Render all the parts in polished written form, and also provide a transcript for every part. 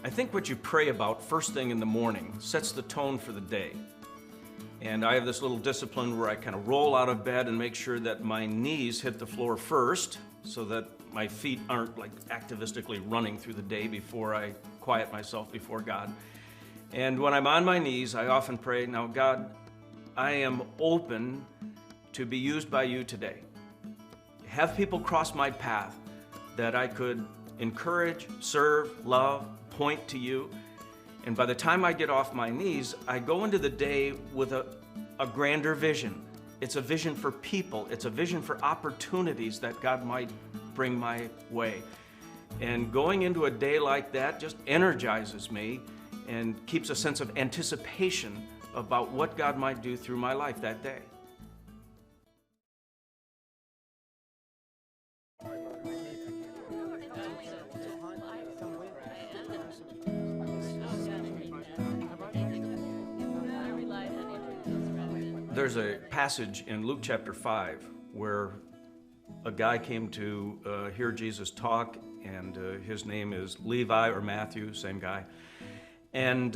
I think what you pray about first thing in the morning sets the tone for the day. And I have this little discipline where I kind of roll out of bed and make sure that my knees hit the floor first so that my feet aren't like activistically running through the day before I quiet myself before God. And when I'm on my knees, I often pray, now God, I am open to be used by you today. Have people cross my path that I could encourage, serve, love, point to you. And by the time I get off my knees, I go into the day with a grander vision. It's a vision for people. It's a vision for opportunities that God might bring my way. And going into a day like that just energizes me and keeps a sense of anticipation about what God might do through my life that day. There's a passage in Luke chapter 5 where a guy came to hear Jesus talk, and his name is Levi or Matthew, same guy. And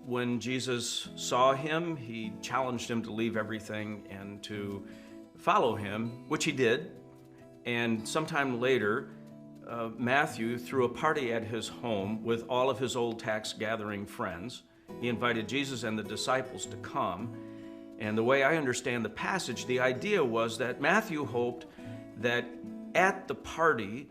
when Jesus saw him, he challenged him to leave everything and to follow him, which he did. And sometime later, Matthew threw a party at his home with all of his old tax gathering friends. He invited Jesus and the disciples to come. And the way I understand the passage, the idea was that Matthew hoped that at the party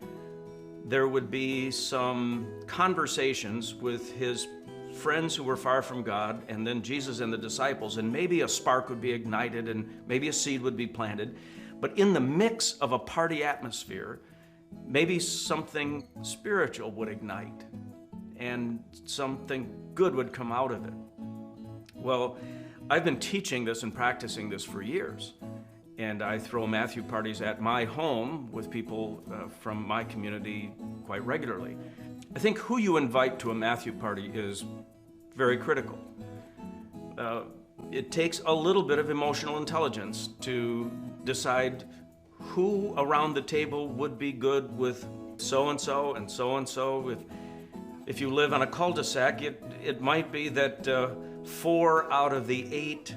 there would be some conversations with his friends who were far from God, and then Jesus and the disciples, and maybe a spark would be ignited and maybe a seed would be planted. But in the mix of a party atmosphere, maybe something spiritual would ignite and something good would come out of it. Well, I've been teaching this and practicing this for years, and I throw Matthew parties at my home with people from my community quite regularly. I think who you invite to a Matthew party is very critical. It takes a little bit of emotional intelligence to decide who around the table would be good with so-and-so and so-and-so. If you live on a cul-de-sac, it might be that 4 out of the 8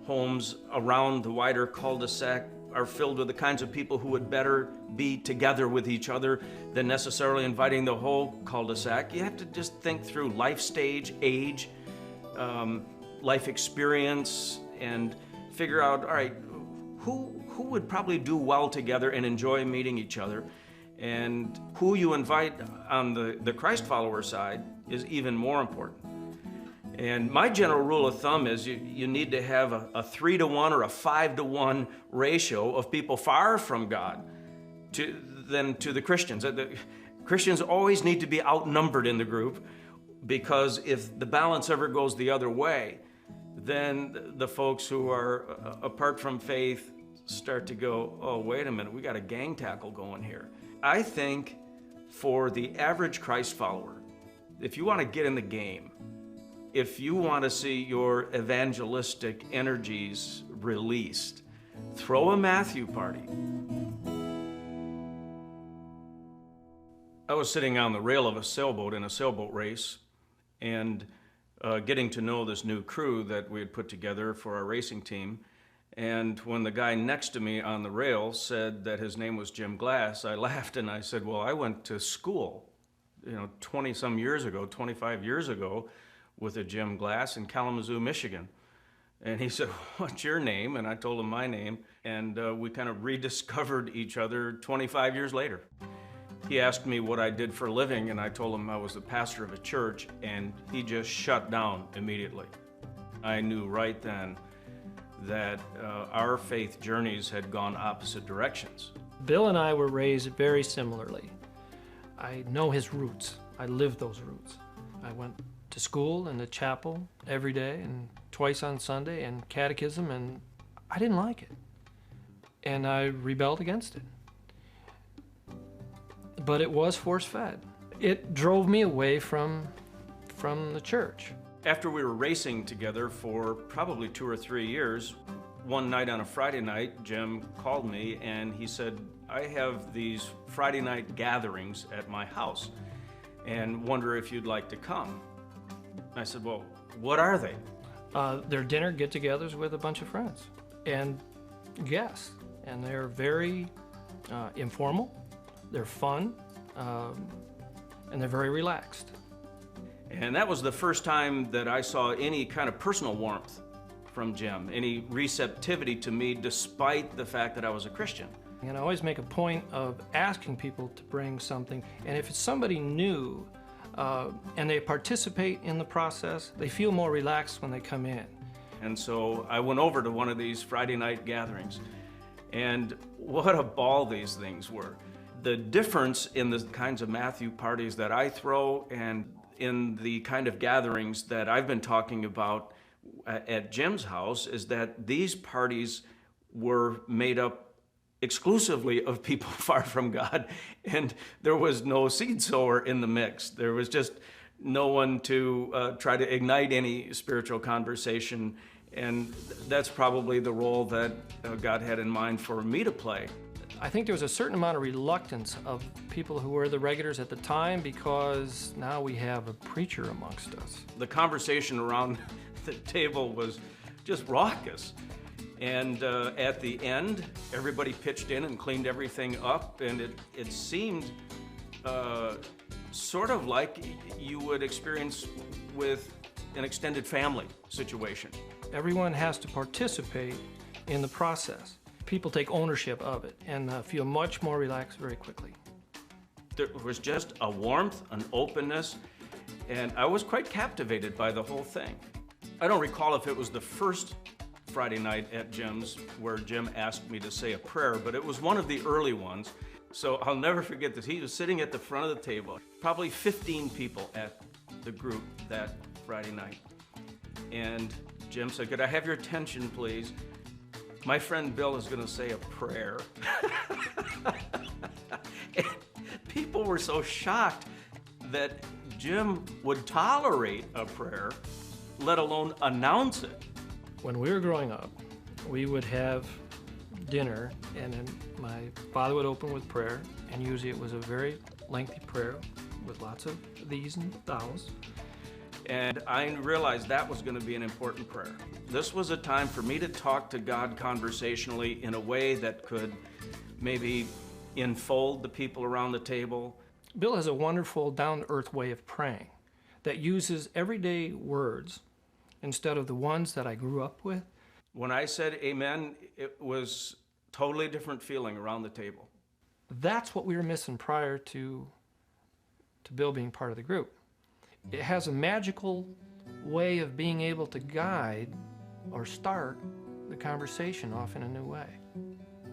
homes around the wider cul-de-sac are filled with the kinds of people who would better be together with each other than necessarily inviting the whole cul-de-sac. You have to just think through life stage, age, life experience, and figure out, all right, who would probably do well together and enjoy meeting each other. And who you invite on the Christ follower side is even more important. And my general rule of thumb is you need to have a 3-to-1 or a 5-to-1 ratio of people far from God to the Christians. The Christians always need to be outnumbered in the group, because if the balance ever goes the other way, then the folks who are apart from faith start to go, oh, wait a minute, we got a gang tackle going here. I think for the average Christ follower, if you want to get in the game, if you want to see your evangelistic energies released, throw a Matthew party. I was sitting on the rail of a sailboat in a sailboat race and getting to know this new crew that we had put together for our racing team. And when the guy next to me on the rail said that his name was Jim Glass, I laughed and I said, well, I went to school, 20-some years ago, 25 years ago, with a Jim Glass in Kalamazoo, Michigan. And he said, what's your name? And I told him my name, and we kind of rediscovered each other 25 years later. He asked me what I did for a living, and I told him I was the pastor of a church, and he just shut down immediately. I knew right then that our faith journeys had gone opposite directions. Bill and I were raised very similarly. I know his roots. I lived those roots. I went to school and to chapel every day and twice on Sunday and catechism, and I didn't like it. And I rebelled against it. But it was force-fed. It drove me away from the church. After we were racing together for probably 2 or 3 years, one night on a Friday night, Jim called me and he said, I have these Friday night gatherings at my house. and wonder if you'd like to come. I said, well, what are they? They're dinner get-togethers with a bunch of friends and guests, and they're very informal, they're fun, and they're very relaxed. And that was the first time that I saw any kind of personal warmth from Jim, any receptivity to me despite the fact that I was a Christian. And I always make a point of asking people to bring something, and if it's somebody new and they participate in the process, they feel more relaxed when they come in. And so I went over to one of these Friday night gatherings, and what a ball these things were. The difference in the kinds of Matthew parties that I throw and in the kind of gatherings that I've been talking about at Jim's house is that these parties were made up exclusively of people far from God, and there was no seed sower in the mix. There was just no one to try to ignite any spiritual conversation, and that's probably the role that God had in mind for me to play. I think there was a certain amount of reluctance of people who were the regulars at the time because now we have a preacher amongst us. The conversation around the table was just raucous. And at the end, everybody pitched in and cleaned everything up, and it seemed sort of like you would experience with an extended family situation. Everyone has to participate in the process. People take ownership of it and feel much more relaxed very quickly. There was just a warmth, an openness, and I was quite captivated by the whole thing. I don't recall if it was the first Friday night at Jim's where Jim asked me to say a prayer, but it was one of the early ones. So I'll never forget this. He was sitting at the front of the table, probably 15 people at the group that Friday night. And Jim said, "Could I have your attention, please? My friend Bill is going to say a prayer." And people were so shocked that Jim would tolerate a prayer, let alone announce it. When we were growing up, we would have dinner, and then my father would open with prayer, and usually it was a very lengthy prayer with lots of these and thous. And I realized that was going to be an important prayer. This was a time for me to talk to God conversationally in a way that could maybe enfold the people around the table. Bill has a wonderful down-to-earth way of praying that uses everyday words instead of the ones that I grew up with. When I said amen, it was totally different feeling around the table. That's what we were missing prior to Bill being part of the group. It has a magical way of being able to guide or start the conversation off in a new way.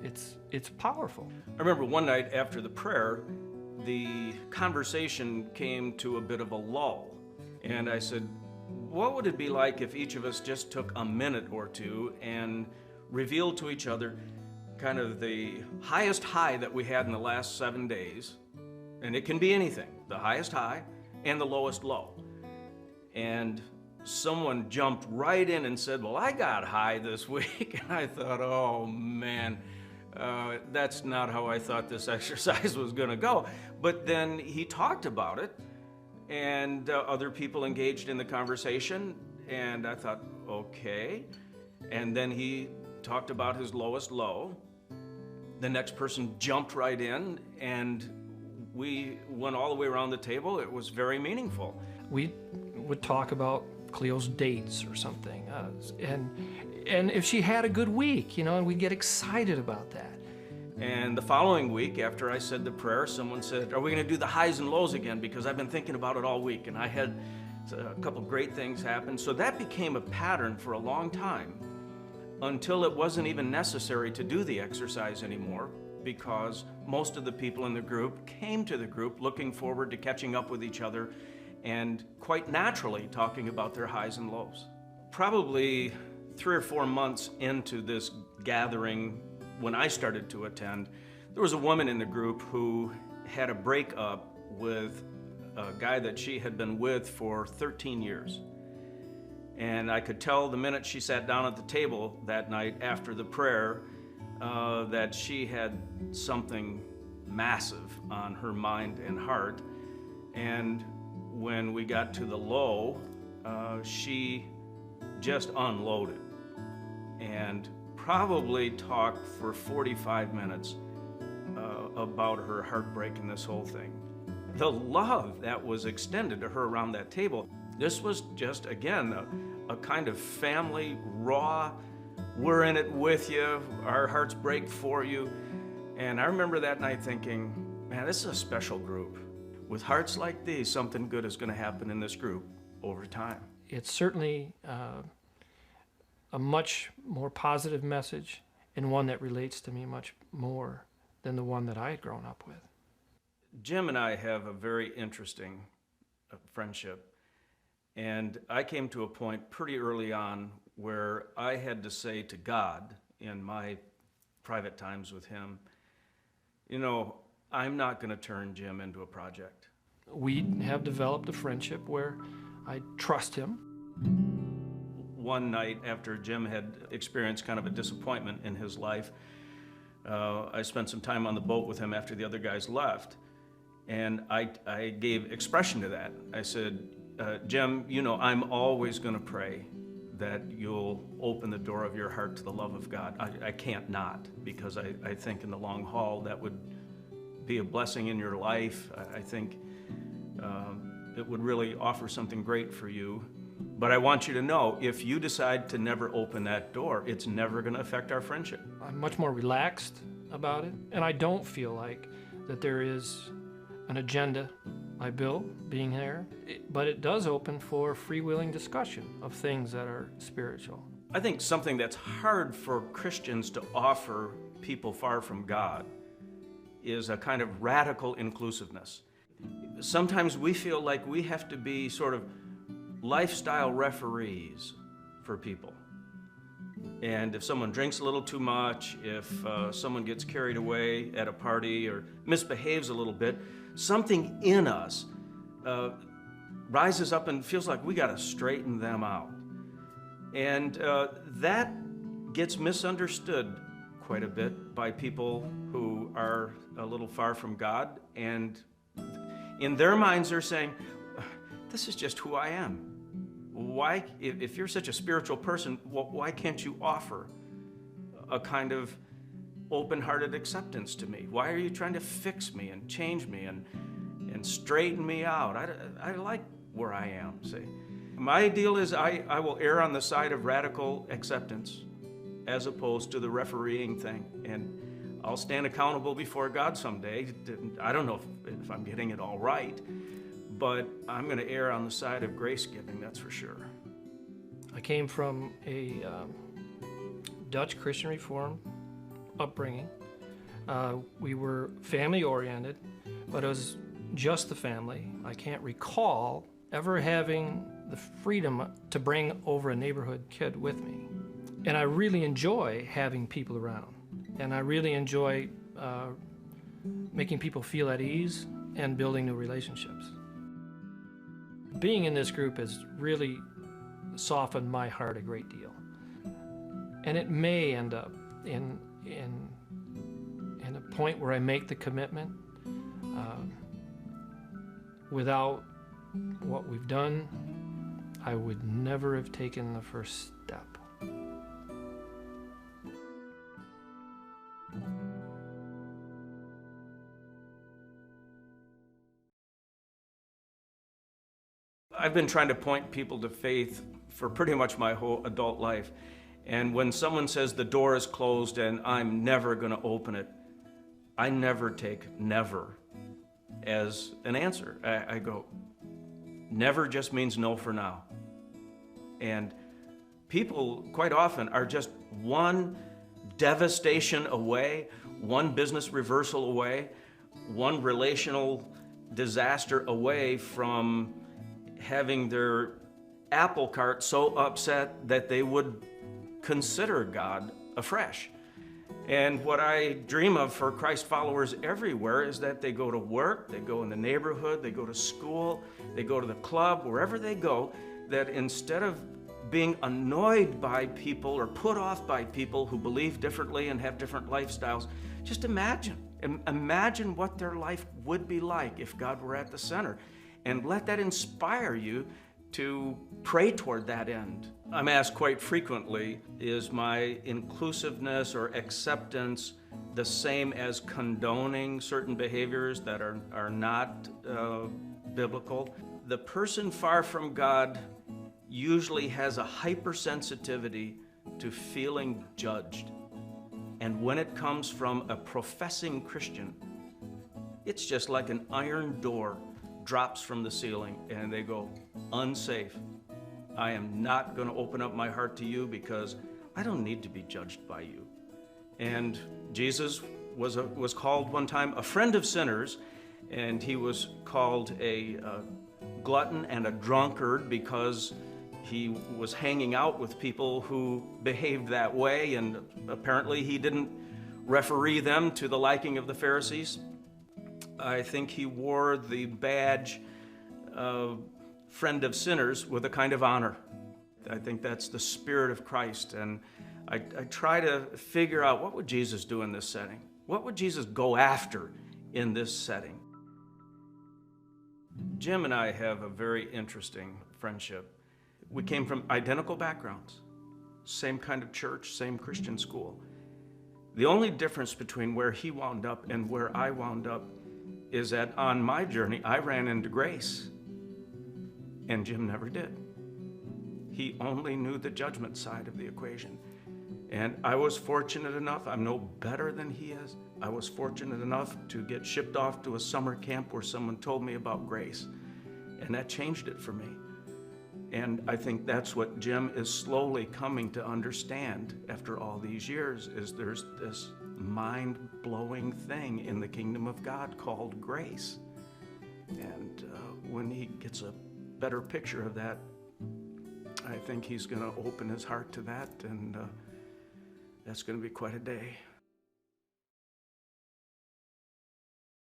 It's powerful. I remember one night after the prayer, the conversation came to a bit of a lull. And I said, what would it be like if each of us just took a minute or two and revealed to each other kind of the highest high that we had in the last 7 days? And it can be anything, the highest high and the lowest low. And someone jumped right in and said, well, I got high this week. And I thought, oh man, that's not how I thought this exercise was gonna go. But then he talked about it, and other people engaged in the conversation, and I thought, okay. And then he talked about his lowest low. The next person jumped right in, and we went all the way around the table. It was very meaningful. We would talk about Cleo's dates or something, and if she had a good week, and we'd get excited about that. And the following week, after I said the prayer, someone said, are we going to do the highs and lows again? Because I've been thinking about it all week, and I had a couple great things happen. So that became a pattern for a long time, until it wasn't even necessary to do the exercise anymore, because most of the people in the group came to the group looking forward to catching up with each other and quite naturally talking about their highs and lows. Probably 3 or 4 months into this gathering, when I started to attend, there was a woman in the group who had a breakup with a guy that she had been with for 13 years. And I could tell the minute she sat down at the table that night after the prayer that she had something massive on her mind and heart. And when we got to the low, she just unloaded and probably talked for 45 minutes about her heartbreak in this whole thing. The love that was extended to her around that table, this was just, again, a kind of family, raw, we're in it with you, our hearts break for you. And I remember that night thinking, man, this is a special group. With hearts like these, something good is going to happen in this group over time. It's certainly a much more positive message, and one that relates to me much more than the one that I had grown up with. Jim and I have a very interesting friendship, and I came to a point pretty early on where I had to say to God in my private times with him, you know, I'm not going to turn Jim into a project. We have developed a friendship where I trust him. One night after Jim had experienced kind of a disappointment in his life, I spent some time on the boat with him after the other guys left. And I gave expression to that. I said, Jim, you know, I'm always going to pray that you'll open the door of your heart to the love of God. I can't not, because I think in the long haul that would be a blessing in your life. I think it would really offer something great for you. But I want you to know, if you decide to never open that door, it's never going to affect our friendship. I'm much more relaxed about it, and I don't feel like that there is an agenda by Bill being there, but it does open for freewheeling discussion of things that are spiritual. I think something that's hard for Christians to offer people far from God is a kind of radical inclusiveness. Sometimes we feel like we have to be sort of lifestyle referees for people. And if someone drinks a little too much, if someone gets carried away at a party or misbehaves a little bit, something in us rises up and feels like we got to straighten them out. And that gets misunderstood quite a bit by people who are a little far from God. And in their minds, they're saying, this is just who I am. Why, if you're such a spiritual person, why can't you offer a kind of open-hearted acceptance to me? Why are you trying to fix me and change me and straighten me out? I like where I am, see. My deal is I will err on the side of radical acceptance as opposed to the refereeing thing. And I'll stand accountable before God someday. I don't know if I'm getting it all right, but I'm going to err on the side of grace-giving, that's for sure. I came from a Dutch Christian Reformed upbringing. We were family-oriented, but it was just the family. I can't recall ever having the freedom to bring over a neighborhood kid with me. And I really enjoy having people around. And I really enjoy making people feel at ease and building new relationships. Being in this group has really softened my heart a great deal. And it may end up in a point where I make the commitment. Without what we've done, I would never have taken the first step. I've been trying to point people to faith for pretty much my whole adult life. And when someone says the door is closed and I'm never going to open it, I never take never as an answer. I go, never just means no for now. And people quite often are just one devastation away, one business reversal away, one relational disaster away from having their apple cart so upset that they would consider God afresh. And what I dream of for Christ followers everywhere is that they go to work, they go in the neighborhood, they go to school, they go to the club, wherever they go, that instead of being annoyed by people or put off by people who believe differently and have different lifestyles, just imagine what their life would be like if God were at the center. and let that inspire you to pray toward that end. I'm asked quite frequently, is my inclusiveness or acceptance the same as condoning certain behaviors that are not biblical? The person far from God usually has a hypersensitivity to feeling judged. And when it comes from a professing Christian, it's just like an iron door drops from the ceiling and they go, unsafe. I am not going to open up my heart to you because I don't need to be judged by you. And Jesus was called one time a friend of sinners, and he was called a glutton and a drunkard because he was hanging out with people who behaved that way, and apparently he didn't referee them to the liking of the Pharisees. I think he wore the badge of friend of sinners with a kind of honor. I think that's the spirit of Christ, and I try to figure out, what would Jesus do in this setting? What would Jesus go after in this setting? Jim and I have a very interesting friendship. We came from identical backgrounds, same kind of church, same Christian school. The only difference between where he wound up and where I wound up is that on my journey, I ran into grace, and Jim never did. He only knew the judgment side of the equation. And I was fortunate enough, I'm no better than he is, I was fortunate enough to get shipped off to a summer camp where someone told me about grace. And that changed it for me. And I think that's what Jim is slowly coming to understand after all these years, is there's this mind-blowing thing in the kingdom of God called grace. And when he gets a better picture of that, I think he's going to open his heart to that, and that's going to be quite a day.